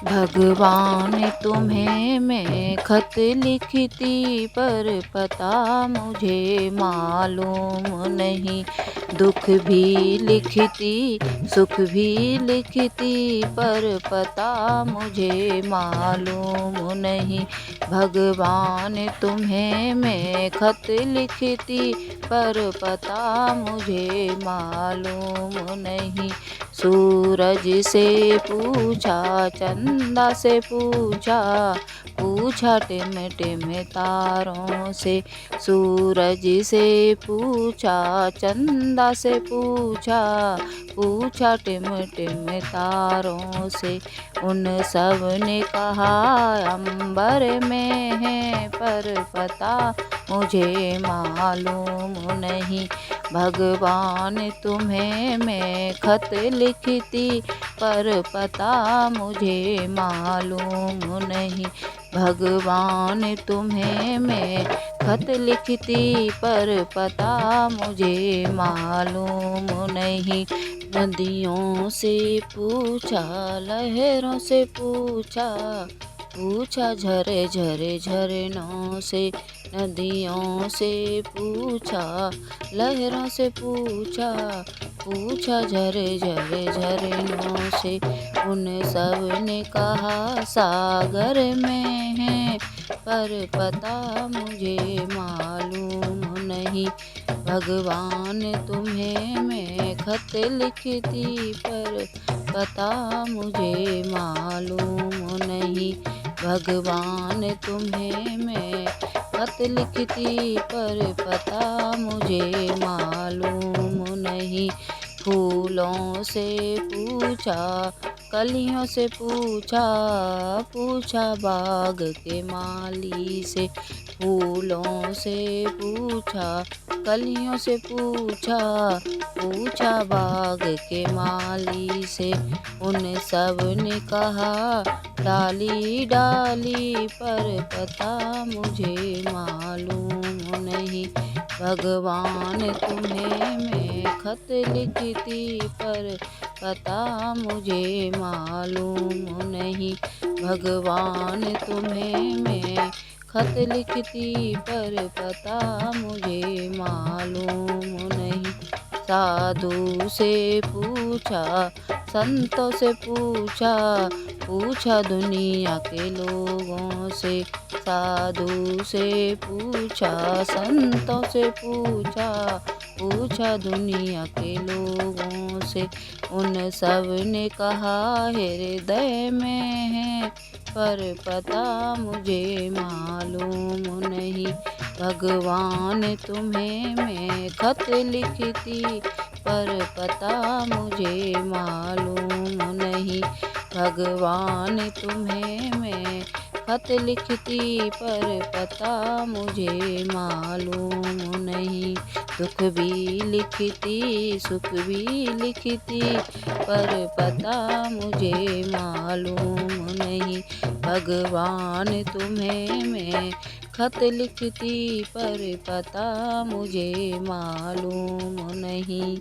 भगवान तुम्हें मैं खत लिखती पर पता मुझे मालूम नहीं। दुख भी लिखती सुख भी लिखती पर पता मुझे मालूम नहीं। भगवान तुम्हें मैं खत लिखती पर पता मुझे मालूम नहीं। सूरज से पूछा चंदा से पूछा पूछा टिम टिम तारों से। सूरज से पूछा चंदा से पूछा पूछा टिम टिम तारों से। उन सब ने कहा अंबर में है पर पता मुझे मालूम नहीं। भगवान तुम्हें मैं खत लिखती पर पता मुझे मालूम नहीं। भगवान तुम्हें मैं खत लिखती पर पता मुझे मालूम नहीं। नदियों से पूछा लहरों से पूछा पूछा झरे झरे झरनों से। नदियों से पूछा लहरों से पूछा पूछा झरे झरे झरनों से। उन सब ने कहा सागर में है पर पता मुझे मालूम नहीं। भगवान तुम्हें मैं खत लिखती पर पता मुझे मालूम नहीं। भगवान तुम्हें मैं खत लिखती पर पता मुझे मालूम नहीं। फूलों से पूछा कलियों से पूछा पूछा बाग के माली से। फूलों से पूछा कलियों से पूछा पूछा बाग के माली से। उन सब ने कहा डाली डाली पर पता मुझे मालूम नहीं। भगवान तुम्हें मैं खत लिखती पर पता मुझे मालूम नहीं। भगवान तुम्हें मैं खत लिखती पर पता मुझे मालूम नहीं। साधु से पूछा संतों से पूछा पूछा दुनिया के लोगों से। साधु से पूछा संतों से पूछा पूछा दुनिया के लोगों से। उन सब ने कहा हृदय में है पर पता मुझे मालूम नहीं। भगवान तुम्हें मैं खत लिखती पर पता मुझे मालूम नहीं। भगवान तुम्हें मैं खत लिखती पर पता मुझे मालूम नहीं। दुख भी लिखती सुख भी लिखती पर पता मुझे मालूम नहीं। भगवान तुम्हें मैं खत लिखती पर पता मुझे मालूम नहीं।